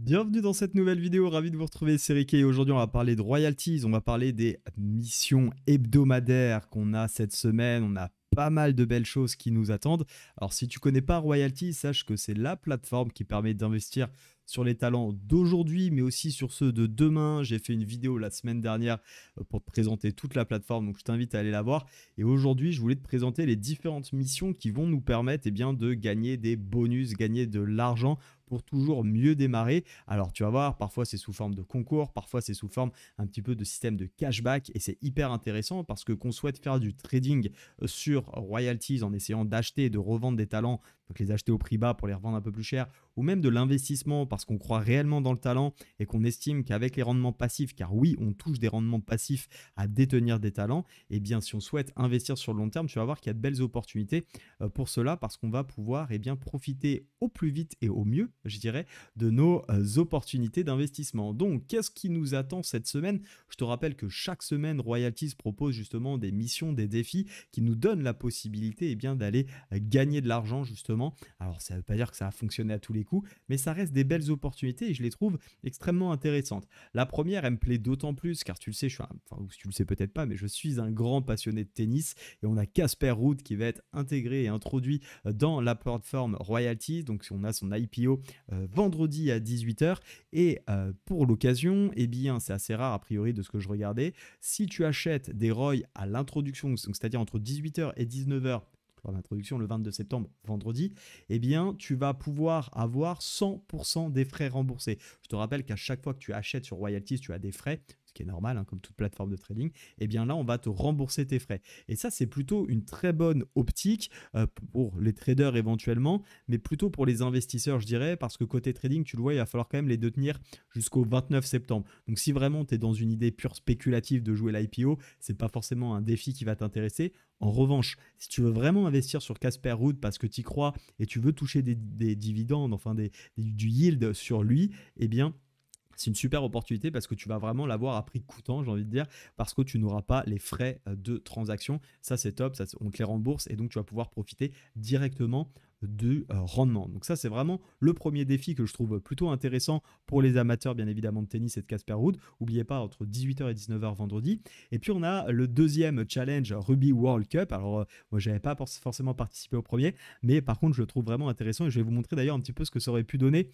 Bienvenue dans cette nouvelle vidéo, ravi de vous retrouver, c'est Ricky et aujourd'hui on va parler de royalties, on va parler des missions hebdomadaires qu'on a cette semaine, on a pas mal de belles choses qui nous attendent. Alors si tu connais pas Royalties, sache que c'est la plateforme qui permet d'investir sur les talents d'aujourd'hui mais aussi sur ceux de demain. J'ai fait une vidéo la semaine dernière pour te présenter toute la plateforme, donc je t'invite à aller la voir. Et aujourd'hui je voulais te présenter les différentes missions qui vont nous permettre bien, de gagner des bonus, gagner de l'argent pour toujours mieux démarrer. Alors tu vas voir, parfois c'est sous forme de concours, parfois c'est sous forme un petit peu de système de cashback et c'est hyper intéressant parce que qu'on souhaite faire du trading sur royalties en essayant d'acheter et de revendre des talents, donc les acheter au prix bas pour les revendre un peu plus cher, ou même de l'investissement parce qu'on croit réellement dans le talent et qu'on estime qu'avec les rendements passifs, car oui on touche des rendements passifs à détenir des talents, et bien si on souhaite investir sur le long terme, tu vas voir qu'il y a de belles opportunités pour cela parce qu'on va pouvoir bien profiter au plus vite et au mieux, je dirais, de nos opportunités d'investissement. Donc, qu'est-ce qui nous attend cette semaine? Je te rappelle que chaque semaine, Royalties propose justement des missions, des défis qui nous donnent la possibilité bien, d'aller gagner de l'argent justement. Alors, ça ne veut pas dire que ça a fonctionné à tous les coups, mais ça reste des belles opportunités et je les trouve extrêmement intéressantes. La première, elle me plaît d'autant plus car tu le sais, enfin, tu le sais peut-être pas, mais je suis un grand passionné de tennis et on a Casper Ruud qui va être intégré et introduit dans la plateforme Royalties. Donc, on a son IPO vendredi à 18 h et pour l'occasion, bien c'est assez rare a priori de ce que je regardais, si tu achètes des ROI à l'introduction, c'est-à-dire entre 18 h et 19 h, l'introduction le 22 septembre, vendredi, bien tu vas pouvoir avoir 100% des frais remboursés. Je te rappelle qu'à chaque fois que tu achètes sur Royalties, tu as des frais, ce qui est normal, hein, comme toute plateforme de trading, bien là, on va te rembourser tes frais. Et ça, c'est plutôt une très bonne optique pour les traders éventuellement, mais plutôt pour les investisseurs, je dirais, parce que côté trading, tu le vois, il va falloir quand même les détenir jusqu'au 29 septembre. Donc, si vraiment tu es dans une idée pure spéculative de jouer l'IPO, c'est pas forcément un défi qui va t'intéresser. En revanche, si tu veux vraiment investir sur Casper Ruud parce que tu y crois et tu veux toucher des dividendes, enfin du yield sur lui, bien, c'est une super opportunité parce que tu vas vraiment l'avoir à prix coûtant, j'ai envie de dire, parce que tu n'auras pas les frais de transaction. Ça, c'est top, ça, on te les rembourse et donc tu vas pouvoir profiter directement du rendement. Donc ça, c'est vraiment le premier défi que je trouve plutôt intéressant pour les amateurs, bien évidemment, de tennis et de Casper Ruud. N'oubliez pas, entre 18 h et 19 h vendredi. Et puis, on a le deuxième challenge Rugby World Cup. Alors, moi, je n'avais pas forcément participé au premier, mais par contre, je le trouve vraiment intéressant et je vais vous montrer d'ailleurs un petit peu ce que ça aurait pu donner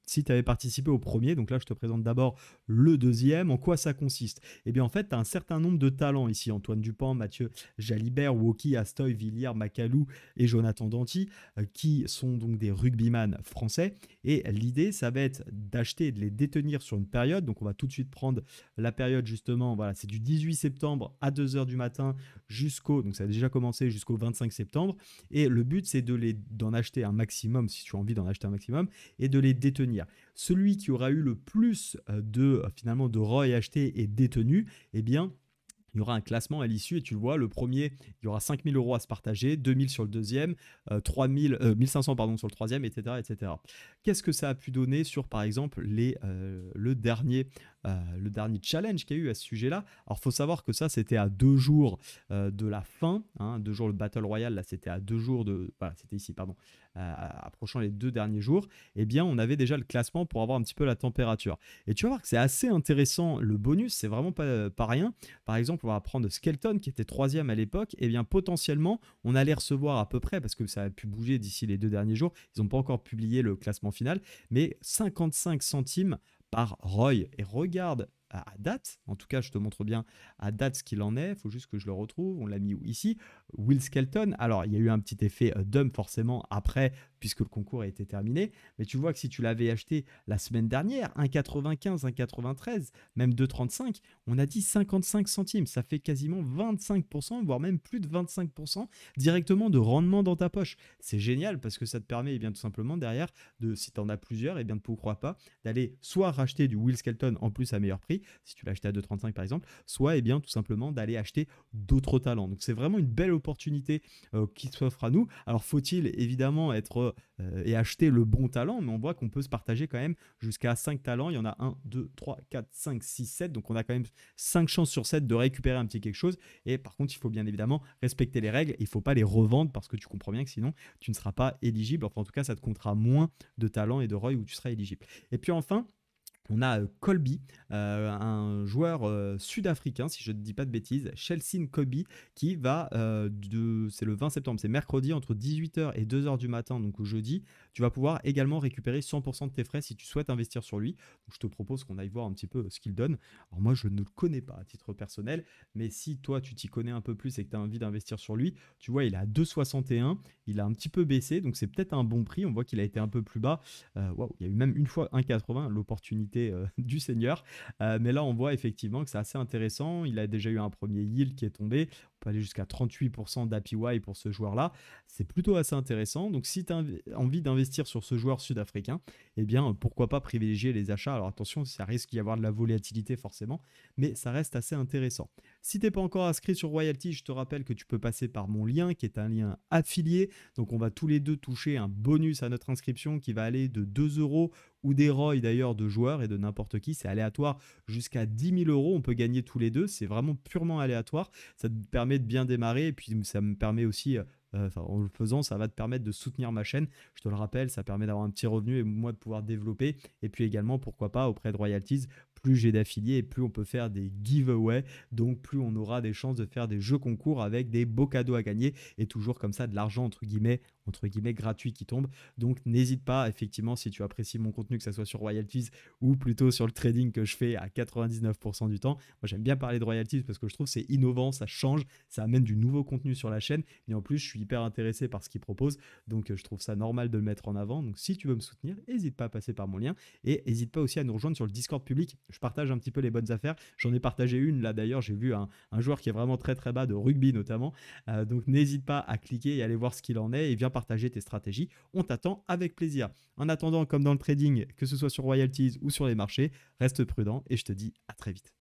si tu avais participé au premier. Donc là, je te présente d'abord le deuxième. En quoi ça consiste? Bien, en fait, tu as un certain nombre de talents ici. Antoine Dupont, Mathieu Jalibert, Woki, Astoy, Villiers, Macalou et Jonathan Danty, qui sont donc des rugbyman français. Et l'idée, ça va être d'acheter et de les détenir sur une période. Donc, on va tout de suite prendre la période justement. Voilà, c'est du 18 septembre à 2 h du matin donc ça a déjà commencé jusqu'au 25 septembre. Et le but, c'est d'en acheter un maximum, si tu as envie d'en acheter un maximum, et de les détenir. Celui qui aura eu le plus finalement de ROI achetés et détenus, bien, il y aura un classement à l'issue et tu le vois, le premier, il y aura 5 000 € à se partager, 2 000 sur le deuxième, 1 500 pardon, sur le troisième, etc. etc. Qu'est-ce que ça a pu donner sur, par exemple, le dernier challenge qu'il y a eu à ce sujet-là? Alors, il faut savoir que ça, c'était à 2 jours de la fin, 2 jours le Battle Royale, là, c'était à 2 jours de... Voilà, c'était ici, pardon, approchant les 2 derniers jours, bien, on avait déjà le classement pour avoir un petit peu la température. Et tu vas voir que c'est assez intéressant, le bonus, c'est vraiment pas rien. Par exemple, on va prendre Skelton qui était 3e à l'époque, bien potentiellement, on allait recevoir à peu près, parce que ça a pu bouger d'ici les 2 derniers jours, ils n'ont pas encore publié le classement final, mais 55 centimes par ROI. Et regarde à date, en tout cas je te montre bien à date ce qu'il en est, il faut juste que je le retrouve, on l'a mis où ici, Will Skelton. Alors il y a eu un petit effet dump forcément après, puisque le concours a été terminé, mais tu vois que si tu l'avais acheté la semaine dernière, 1,95, 1,93, même 2,35, on a dit 55 centimes, ça fait quasiment 25%, voire même plus de 25% directement de rendement dans ta poche. C'est génial parce que ça te permet bien tout simplement derrière, si tu en as plusieurs, bien de pourquoi pas, d'aller soit racheter du Will Skelton en plus à meilleur prix, si tu l'as acheté à 2,35 par exemple, soit bien tout simplement d'aller acheter d'autres talents. Donc c'est vraiment une belle opportunité qui s'offre à nous. Alors faut-il évidemment être et acheter le bon talent, mais on voit qu'on peut se partager quand même jusqu'à 5 talents. Il y en a 1, 2, 3, 4, 5, 6, 7. Donc on a quand même 5 chances sur 7 de récupérer un petit quelque chose. Et par contre, il faut bien évidemment respecter les règles. Il ne faut pas les revendre parce que tu comprends bien que sinon, tu ne seras pas éligible. Enfin, en tout cas, ça te comptera moins de talents et de ROI où tu seras éligible. Et puis enfin, on a Colby, un joueur sud-africain, si je ne dis pas de bêtises, Chelsea Colby, qui va, c'est le 20 septembre, c'est mercredi, entre 18h et 2h du matin, donc au jeudi, tu vas pouvoir également récupérer 100% de tes frais si tu souhaites investir sur lui. Donc je te propose qu'on aille voir un petit peu ce qu'il donne. Alors moi, je ne le connais pas à titre personnel, mais si toi, tu t'y connais un peu plus et que tu as envie d'investir sur lui, tu vois, il est à 2,61, il a un petit peu baissé, donc c'est peut-être un bon prix. On voit qu'il a été un peu plus bas. Wow, il y a eu même une fois 1,80, l'opportunité du Seigneur. Mais là, on voit effectivement que c'est assez intéressant. Il a déjà eu un premier yield qui est tombé. On peut aller jusqu'à 38% d'APY pour ce joueur-là. C'est plutôt assez intéressant. Donc, si tu as envie d'investir sur ce joueur sud-africain, eh bien, pourquoi pas privilégier les achats. Alors, attention, ça risque d'y avoir de la volatilité forcément, mais ça reste assez intéressant. Si tu n'es pas encore inscrit sur Royalty, je te rappelle que tu peux passer par mon lien, qui est un lien affilié. Donc, on va tous les deux toucher un bonus à notre inscription qui va aller de 2 euros ou des ROI d'ailleurs de joueurs et de n'importe qui. C'est aléatoire jusqu'à 10 000 euros. On peut gagner tous les deux. C'est vraiment purement aléatoire. Ça te permet de bien démarrer et puis ça me permet aussi, en le faisant, ça va te permettre de soutenir ma chaîne. Je te le rappelle, ça permet d'avoir un petit revenu et moi de pouvoir développer. Et puis également, pourquoi pas, auprès de Royalties, plus j'ai d'affiliés et plus on peut faire des giveaways. Donc plus on aura des chances de faire des jeux concours avec des beaux cadeaux à gagner et toujours comme ça de l'argent entre guillemets gratuit qui tombe. Donc n'hésite pas, effectivement, si tu apprécies mon contenu, que ce soit sur Royalties ou plutôt sur le trading que je fais à 99% du temps. Moi j'aime bien parler de Royalties parce que je trouve que c'est innovant, ça change, ça amène du nouveau contenu sur la chaîne et en plus je suis hyper intéressé par ce qu'ils proposent, donc je trouve ça normal de le mettre en avant. Donc si tu veux me soutenir, n'hésite pas à passer par mon lien et n'hésite pas aussi à nous rejoindre sur le Discord public. Je partage un petit peu les bonnes affaires, j'en ai partagé une là d'ailleurs, j'ai vu un joueur qui est vraiment très très bas de rugby notamment, donc n'hésite pas à cliquer et aller voir ce qu'il en est et viens partager tes stratégies, on t'attend avec plaisir. En attendant, comme dans le trading, que ce soit sur Royalties ou sur les marchés, reste prudent et je te dis à très vite.